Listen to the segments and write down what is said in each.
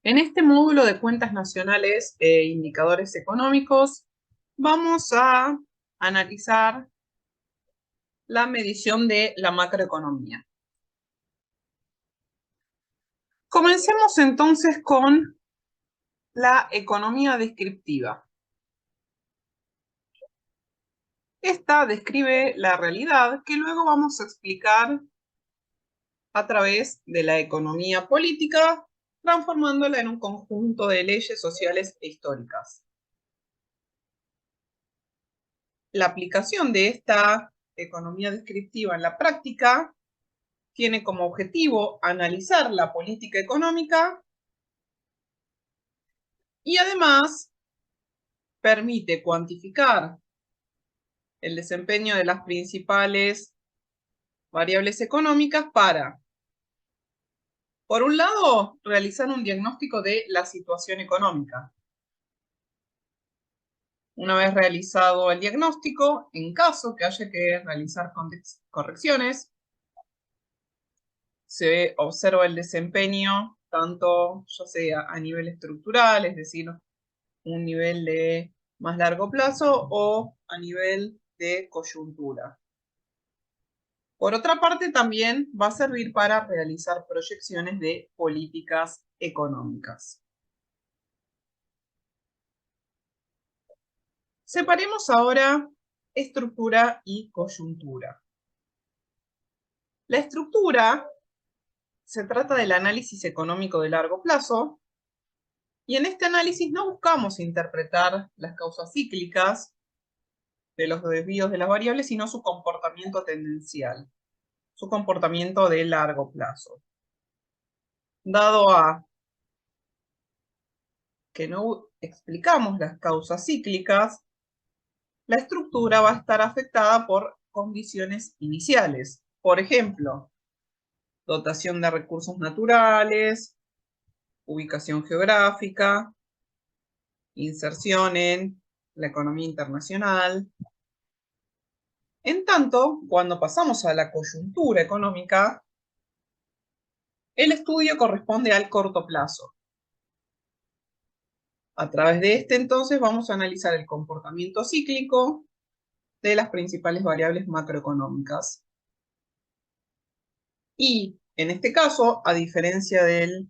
En este módulo de cuentas nacionales e indicadores económicos, vamos a analizar la medición de la macroeconomía. Comencemos entonces con la economía descriptiva. Esta describe la realidad que luego vamos a explicar a través de la economía política, transformándola en un conjunto de leyes sociales e históricas. La aplicación de esta economía descriptiva en la práctica tiene como objetivo analizar la política económica y además permite cuantificar el desempeño de las principales variables económicas para, por un lado, realizar un diagnóstico de la situación económica. Una vez realizado el diagnóstico, en caso que haya que realizar correcciones, se observa el desempeño tanto ya sea a nivel estructural, es decir, un nivel de más largo plazo, o a nivel de coyuntura. Por otra parte, también va a servir para realizar proyecciones de políticas económicas. Separemos ahora estructura y coyuntura. La estructura se trata del análisis económico de largo plazo, y en este análisis no buscamos interpretar las causas cíclicas de los desvíos de las variables, sino su comportamiento tendencial, su comportamiento de largo plazo. Dado a que no explicamos las causas cíclicas, la estructura va a estar afectada por condiciones iniciales. Por ejemplo, dotación de recursos naturales, ubicación geográfica, inserción en la economía internacional. En tanto, cuando pasamos a la coyuntura económica, el estudio corresponde al corto plazo. A través de este, entonces, vamos a analizar el comportamiento cíclico de las principales variables macroeconómicas. Y, en este caso, a diferencia del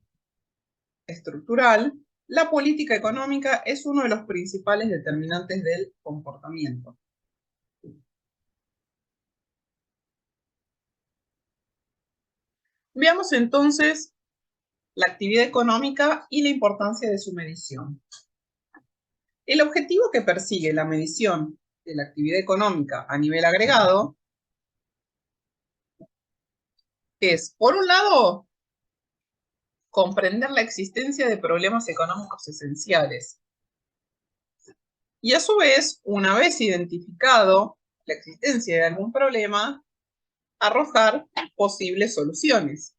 estructural, la política económica es uno de los principales determinantes del comportamiento. Veamos entonces la actividad económica y la importancia de su medición. El objetivo que persigue la medición de la actividad económica a nivel agregado es, por un lado, comprender la existencia de problemas económicos esenciales. Y a su vez, una vez identificado la existencia de algún problema, arrojar posibles soluciones.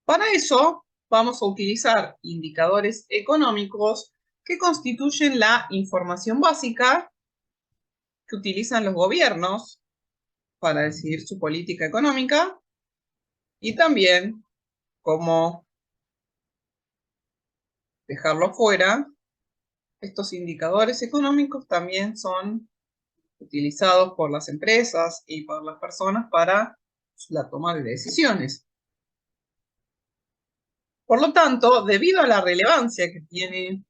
Para eso, vamos a utilizar indicadores económicos que constituyen la información básica que utilizan los gobiernos para decidir su política económica, y también, como dejarlo fuera, estos indicadores económicos también son utilizados por las empresas y por las personas para la toma de decisiones. Por lo tanto, debido a la relevancia que tiene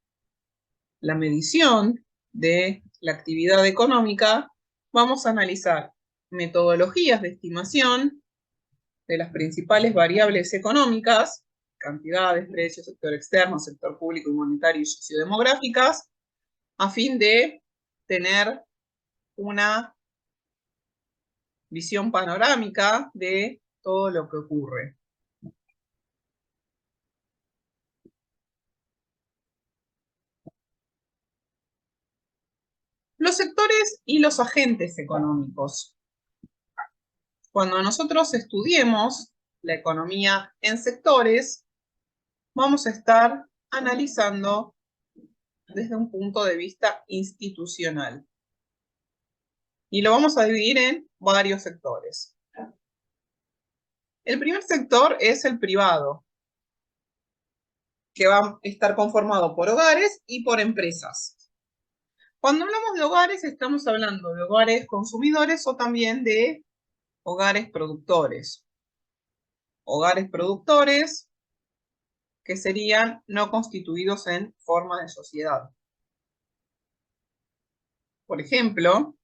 la medición de la actividad económica, vamos a analizar metodologías de estimación de las principales variables económicas, cantidades, precios, sector externo, sector público y monetario y sociodemográficas, a fin de tener una visión panorámica de todo lo que ocurre. Los sectores y los agentes económicos. Cuando nosotros estudiemos la economía en sectores, vamos a estar analizando desde un punto de vista institucional. Y lo vamos a dividir en varios sectores. El primer sector es el privado, que va a estar conformado por hogares y por empresas. Cuando hablamos de hogares, estamos hablando de hogares consumidores o también de hogares productores. Hogares productores que serían no constituidos en forma de sociedad. Por ejemplo,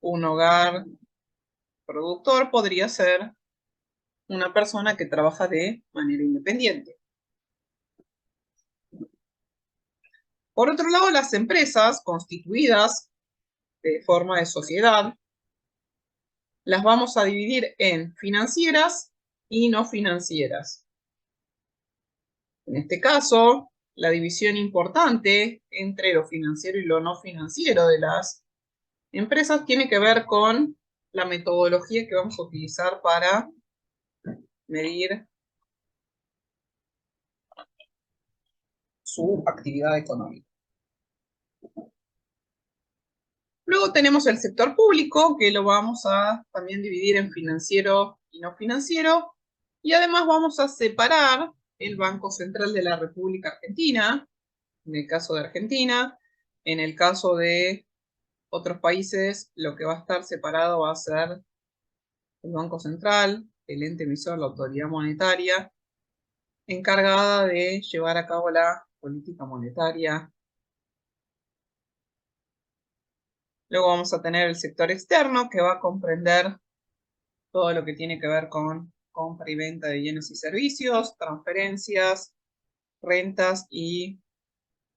un hogar productor podría ser una persona que trabaja de manera independiente. Por otro lado, las empresas constituidas de forma de sociedad las vamos a dividir en financieras y no financieras. En este caso, la división importante entre lo financiero y lo no financiero de las empresas tiene que ver con la metodología que vamos a utilizar para medir su actividad económica. Luego tenemos el sector público, que lo vamos a también dividir en financiero y no financiero. Y además vamos a separar el Banco Central de la República Argentina, en el caso de Argentina. En el caso de otros países, lo que va a estar separado va a ser el Banco Central, el ente emisor, la autoridad monetaria, encargada de llevar a cabo la política monetaria. Luego vamos a tener el sector externo, que va a comprender todo lo que tiene que ver con compra y venta de bienes y servicios, transferencias, rentas y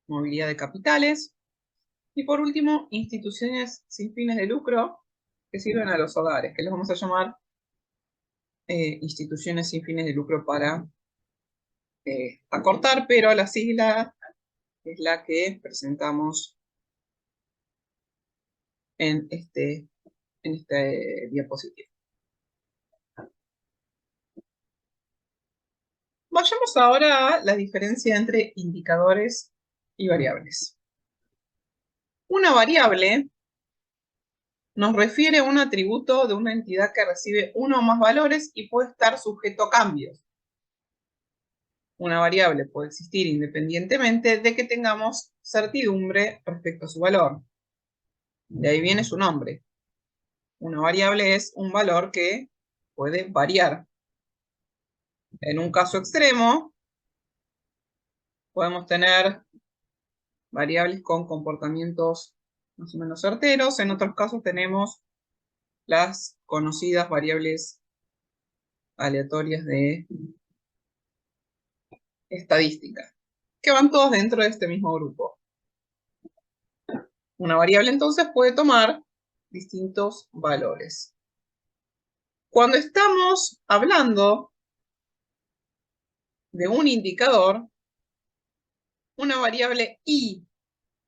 movilidad de capitales. Y por último, instituciones sin fines de lucro que sirven a los hogares, que les vamos a llamar instituciones sin fines de lucro para acortar, pero la sigla es la que presentamos en este diapositivo. Vayamos ahora a la diferencia entre indicadores y variables. Una variable nos refiere a un atributo de una entidad que recibe uno o más valores y puede estar sujeto a cambios. Una variable puede existir independientemente de que tengamos certidumbre respecto a su valor. De ahí viene su nombre. Una variable es un valor que puede variar. En un caso extremo, podemos tener variables con comportamientos más o menos certeros. En otros casos tenemos las conocidas variables aleatorias de estadística, que van todos dentro de este mismo grupo. Una variable entonces puede tomar distintos valores. Cuando estamos hablando de un indicador, una variable i,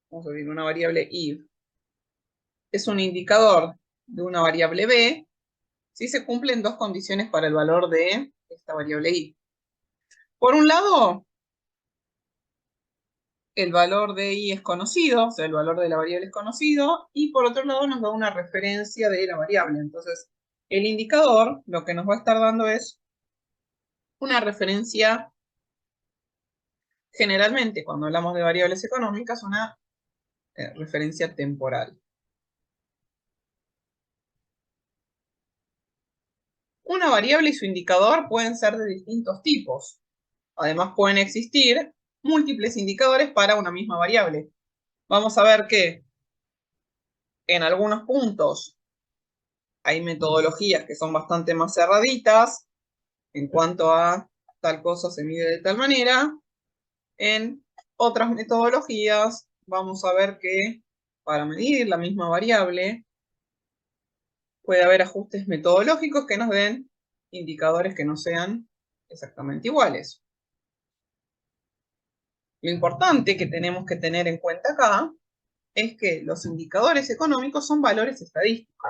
vamos a ver, una variable i, es un indicador de una variable b si se cumplen dos condiciones para el valor de esta variable i. Por un lado, el valor de i es conocido, o sea, el valor de la variable es conocido, y por otro lado nos da una referencia de la variable. Entonces, el indicador lo que nos va a estar dando es una referencia, generalmente cuando hablamos de variables económicas, una referencia temporal. Una variable y su indicador pueden ser de distintos tipos. Además, pueden existir múltiples indicadores para una misma variable. Vamos a ver que en algunos puntos hay metodologías que son bastante más cerraditas en cuanto a tal cosa se mide de tal manera. En otras metodologías vamos a ver que para medir la misma variable puede haber ajustes metodológicos que nos den indicadores que no sean exactamente iguales. Lo importante que tenemos que tener en cuenta acá es que los indicadores económicos son valores estadísticos.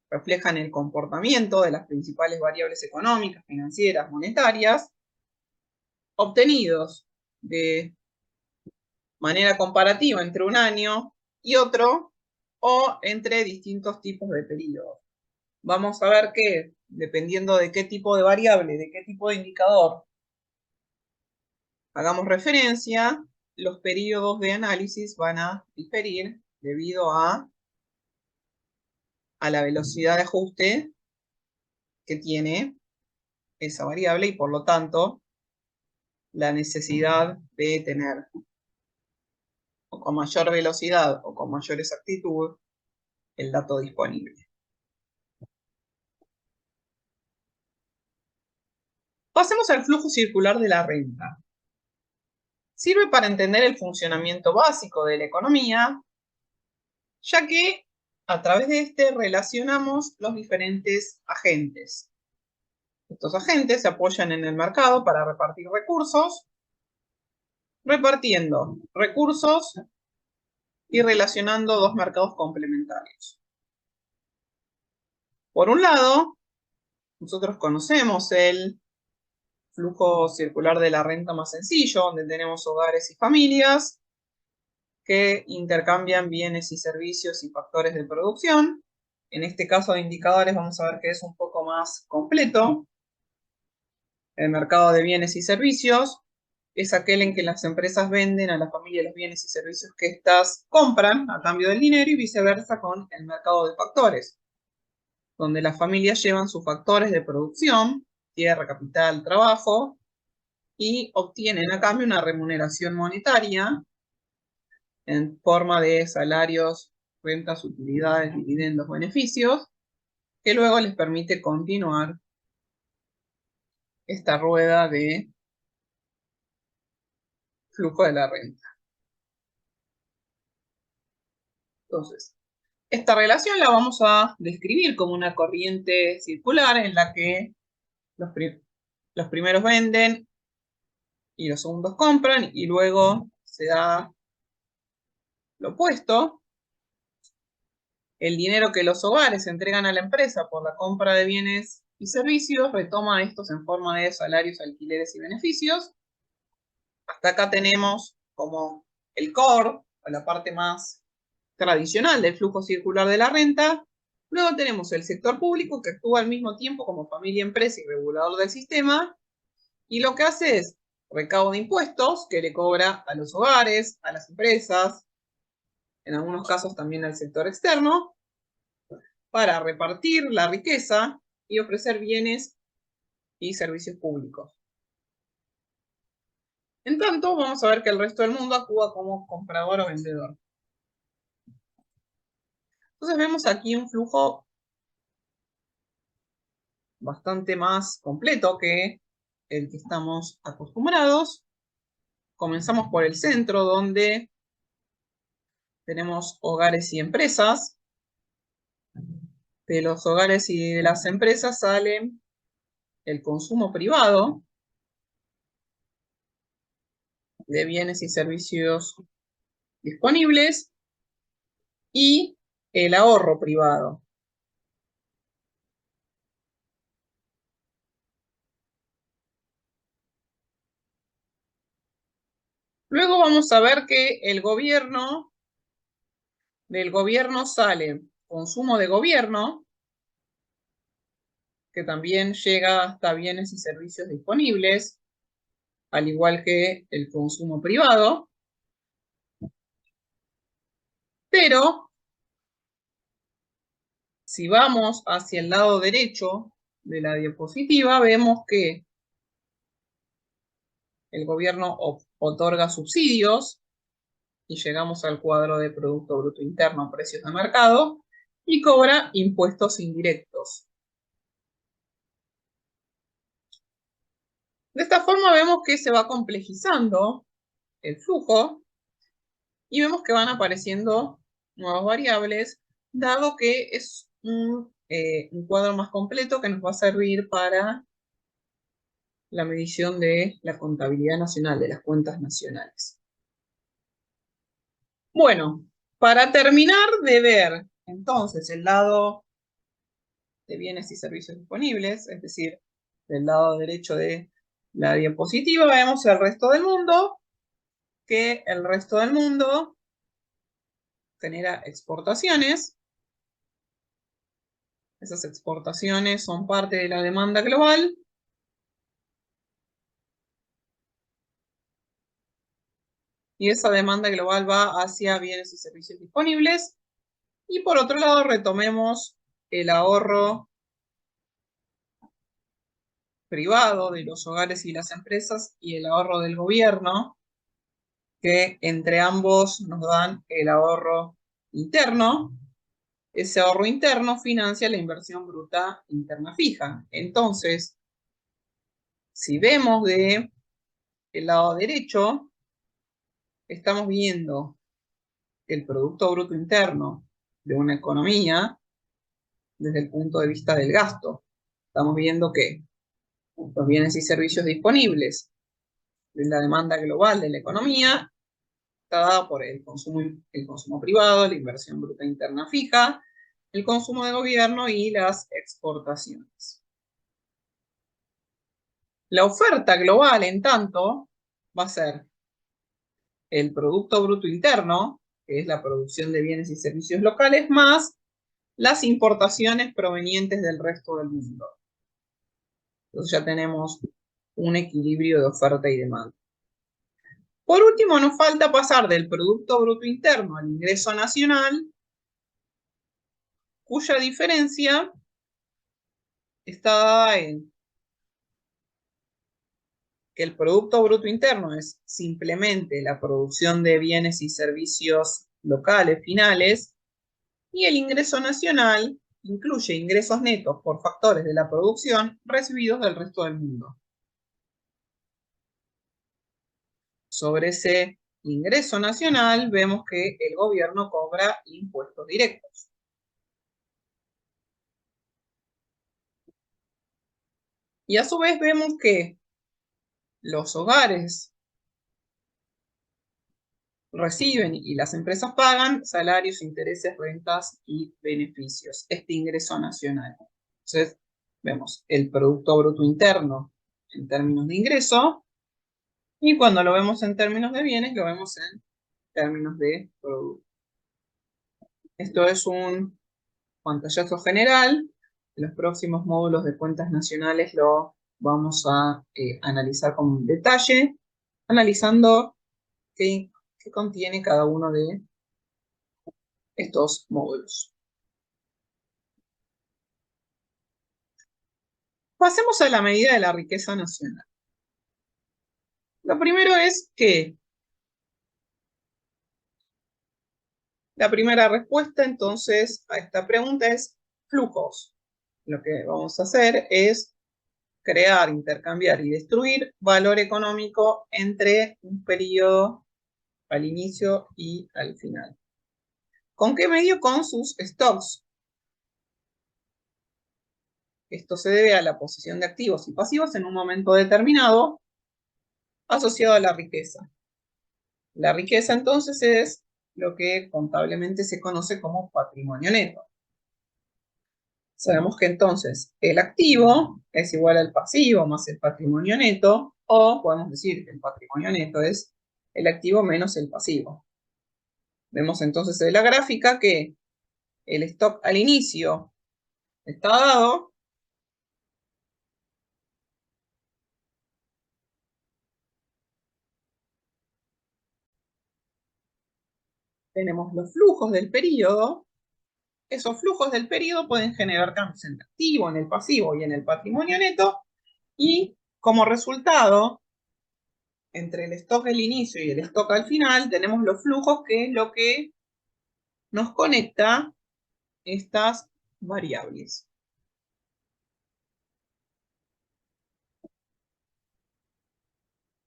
Reflejan el comportamiento de las principales variables económicas, financieras, monetarias, obtenidos de manera comparativa entre un año y otro o entre distintos tipos de periodos. vamos a ver que, dependiendo de qué tipo de variable, de qué tipo de indicador hagamos referencia, los periodos de análisis van a diferir debido a la velocidad de ajuste que tiene esa variable y por lo tanto la necesidad de tener o con mayor velocidad o con mayor exactitud el dato disponible. Pasemos al flujo circular de la renta. Sirve para entender el funcionamiento básico de la economía, ya que a través de este relacionamos los diferentes agentes. Estos agentes se apoyan en el mercado para repartir recursos, repartiendo recursos y relacionando dos mercados complementarios. Por un lado, nosotros conocemos el flujo circular de la renta más sencillo, donde tenemos hogares y familias que intercambian bienes y servicios y factores de producción. En este caso de indicadores vamos a ver que es un poco más completo. El mercado de bienes y servicios es aquel en que las empresas venden a la familia los bienes y servicios que éstas compran a cambio del dinero y viceversa con el mercado de factores, donde las familias llevan sus factores de producción, tierra, capital, trabajo, y obtienen a cambio una remuneración monetaria en forma de salarios, rentas, utilidades, dividendos, beneficios, que luego les permite continuar esta rueda de flujo de la renta. Entonces, esta relación la vamos a describir como una corriente circular en la que los primeros venden y los segundos compran y luego se da lo opuesto. El dinero que los hogares entregan a la empresa por la compra de bienes y servicios retoma estos en forma de salarios, alquileres y beneficios. Hasta acá tenemos como el core, o la parte más tradicional del flujo circular de la renta. Luego tenemos el sector público que actúa al mismo tiempo como familia, empresa y regulador del sistema. Y lo que hace es recaudo de impuestos que le cobra a los hogares, a las empresas, en algunos casos también al sector externo, para repartir la riqueza y ofrecer bienes y servicios públicos. En tanto, vamos a ver que el resto del mundo actúa como comprador o vendedor. Entonces vemos aquí un flujo bastante más completo que el que estamos acostumbrados. Comenzamos por el centro, donde tenemos hogares y empresas. De los hogares y de las empresas sale el consumo privado de bienes y servicios disponibles y el ahorro privado. Luego vamos a ver que del gobierno sale consumo de gobierno, que también llega hasta bienes y servicios disponibles, al igual que el consumo privado. Pero si vamos hacia el lado derecho de la diapositiva, vemos que el gobierno otorga subsidios y llegamos al cuadro de Producto Bruto Interno, precios de mercado, y cobra impuestos indirectos. De esta forma vemos que se va complejizando el flujo y vemos que van apareciendo nuevas variables, dado que es un cuadro más completo que nos va a servir para la medición de la contabilidad nacional, de las cuentas nacionales. Bueno, para terminar de ver entonces el lado de bienes y servicios disponibles, es decir, del lado derecho de la diapositiva, vemos el resto del mundo, que el resto del mundo genera exportaciones Esas exportaciones son parte de la demanda global. Y esa demanda global va hacia bienes y servicios disponibles. Y por otro lado, retomemos el ahorro privado de los hogares y las empresas y el ahorro del gobierno, que entre ambos nos dan el ahorro interno. Ese ahorro interno financia la inversión bruta interna fija. Entonces, si vemos de el lado derecho, estamos viendo el Producto Bruto Interno de una economía desde el punto de vista del gasto. Estamos viendo que los bienes y servicios disponibles de la demanda global de la economía está dada por el consumo privado, la inversión bruta interna fija, el consumo de gobierno y las exportaciones. La oferta global, en tanto, va a ser el Producto Bruto Interno, que es la producción de bienes y servicios locales, más las importaciones provenientes del resto del mundo. Entonces ya tenemos un equilibrio de oferta y demanda. Por último, nos falta pasar del Producto Bruto Interno al ingreso nacional, cuya diferencia está dada en que el Producto Bruto Interno es simplemente la producción de bienes y servicios locales finales, y el ingreso nacional incluye ingresos netos por factores de la producción recibidos del resto del mundo. Sobre ese ingreso nacional vemos que el gobierno cobra impuestos directos. Y a su vez vemos que los hogares reciben y las empresas pagan salarios, intereses, rentas y beneficios, este ingreso nacional. Entonces, vemos el Producto Bruto Interno en términos de ingreso, y cuando lo vemos en términos de bienes, lo vemos en términos de producto. Esto es un pantallazo general. En los próximos módulos de cuentas nacionales lo vamos a analizar con detalle, analizando qué contiene cada uno de estos módulos. Pasemos a la medida de la riqueza nacional. Lo primero es que la primera respuesta entonces a esta pregunta es flujos. Lo que vamos a hacer es crear, intercambiar y destruir valor económico entre un periodo al inicio y al final. ¿Con qué medio? Con sus stocks. Esto se debe a la posición de activos y pasivos en un momento determinado asociado a la riqueza. La riqueza entonces es lo que contablemente se conoce como patrimonio neto. Sabemos que entonces el activo es igual al pasivo más el patrimonio neto, o podemos decir que el patrimonio neto es el activo menos el pasivo. Vemos entonces en la gráfica que el stock al inicio está dado. Tenemos los flujos del periodo. Esos flujos del periodo pueden generar cambios en el activo, en el pasivo y en el patrimonio neto. Y como resultado, entre el stock del inicio y el stock al final, tenemos los flujos, que es lo que nos conecta estas variables.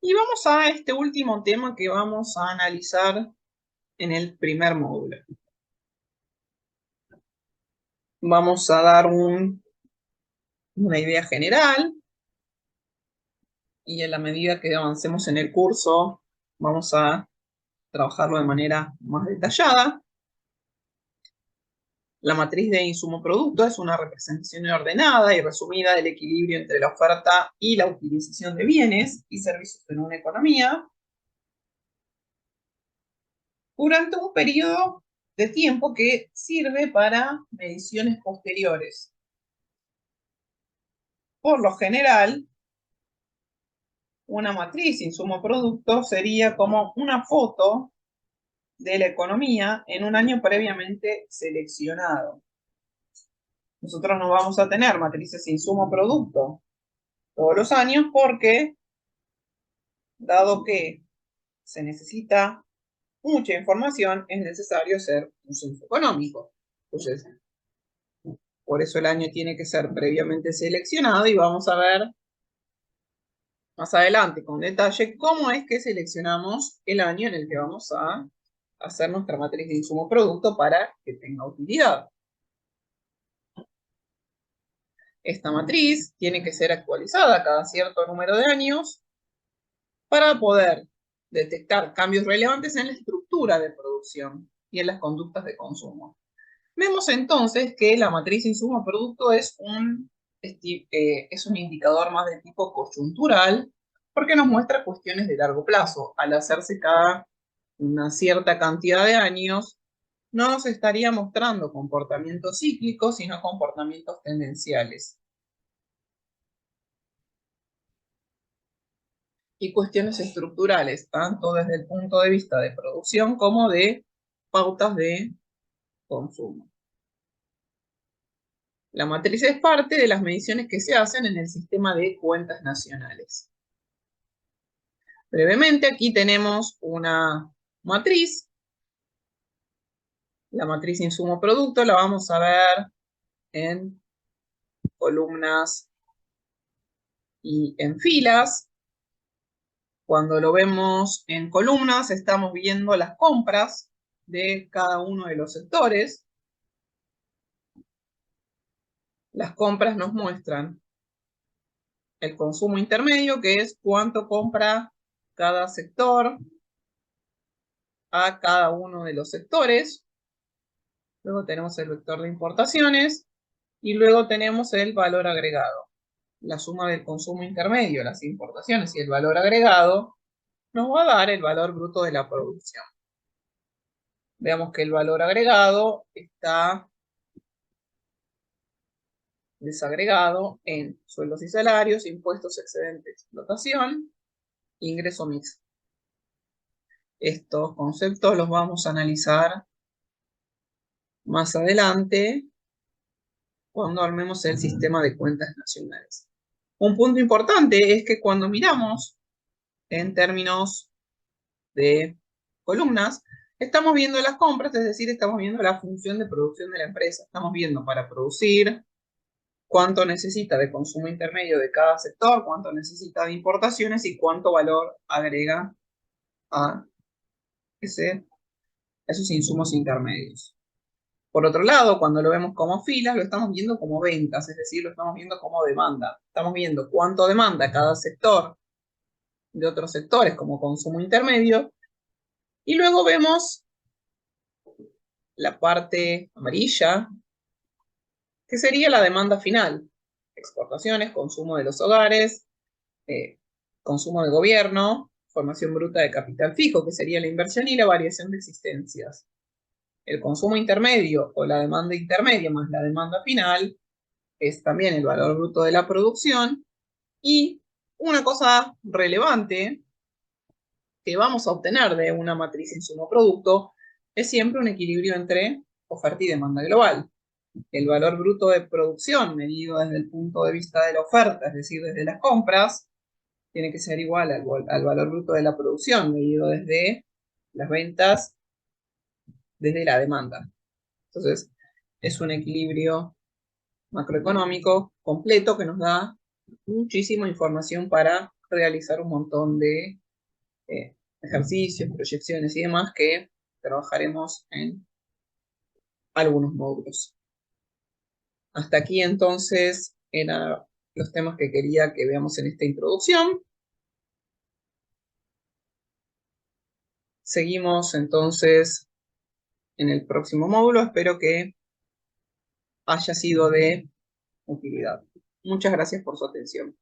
Y vamos a este último tema que vamos a analizar en el primer módulo. Vamos a dar una idea general, y en la medida que avancemos en el curso vamos a trabajarlo de manera más detallada. La matriz de insumo-producto es una representación ordenada y resumida del equilibrio entre la oferta y la utilización de bienes y servicios en una economía durante un periodo de tiempo que sirve para mediciones posteriores. por lo general, una matriz insumo-producto sería como una foto de la economía en un año previamente seleccionado. Nosotros no vamos a tener matrices insumo-producto todos los años porque, dado que se necesita mucha información, es necesario hacer un censo económico. Entonces, por eso el año tiene que ser previamente seleccionado y vamos a ver más adelante con detalle cómo es que seleccionamos el año en el que vamos a hacer nuestra matriz de insumo-producto para que tenga utilidad. Esta matriz tiene que ser actualizada cada cierto número de años para poder detectar cambios relevantes en la estructura de producción y en las conductas de consumo. Vemos entonces que la matriz insumo-producto es un indicador más de tipo coyuntural porque nos muestra cuestiones de largo plazo. Al hacerse cada una cierta cantidad de años, no nos estaría mostrando comportamientos cíclicos, sino comportamientos tendenciales. Y cuestiones estructurales, tanto desde el punto de vista de producción como de pautas de consumo. La matriz es parte de las mediciones que se hacen en el sistema de cuentas nacionales. Brevemente, aquí tenemos una matriz. La matriz insumo-producto la vamos a ver en columnas y en filas. Cuando lo vemos en columnas, estamos viendo las compras de cada uno de los sectores. Las compras nos muestran el consumo intermedio, que es cuánto compra cada sector a cada uno de los sectores. Luego tenemos el vector de importaciones y luego tenemos el valor agregado. La suma del consumo intermedio, las importaciones y el valor agregado nos va a dar el valor bruto de la producción. Veamos que el valor agregado está desagregado en sueldos y salarios, impuestos, excedente, explotación, ingreso mixto. Estos conceptos los vamos a analizar más adelante cuando armemos el sistema de cuentas nacionales. Un punto importante es que cuando miramos en términos de columnas, estamos viendo las compras, es decir, estamos viendo la función de producción de la empresa. Estamos viendo para producir cuánto necesita de consumo intermedio de cada sector, cuánto necesita de importaciones y cuánto valor agrega a esos insumos intermedios. Por otro lado, cuando lo vemos como filas, lo estamos viendo como ventas, es decir, lo estamos viendo como demanda. Estamos viendo cuánto demanda cada sector de otros sectores como consumo intermedio. Y luego vemos la parte amarilla, que sería la demanda final. Exportaciones, consumo de los hogares, consumo de gobierno, formación bruta de capital fijo, que sería la inversión y la variación de existencias. El consumo intermedio o la demanda intermedia más la demanda final es también el valor bruto de la producción. Y una cosa relevante que vamos a obtener de una matriz insumo-producto es siempre un equilibrio entre oferta y demanda global. El valor bruto de producción medido desde el punto de vista de la oferta, es decir, desde las compras, tiene que ser igual al valor bruto de la producción medido desde las ventas, desde la demanda. Entonces, es un equilibrio macroeconómico completo que nos da muchísima información para realizar un montón de ejercicios, proyecciones y demás que trabajaremos en algunos módulos. Hasta aquí entonces eran los temas que quería que veamos en esta introducción. Seguimos entonces en el próximo módulo. Espero que haya sido de utilidad. Muchas gracias por su atención.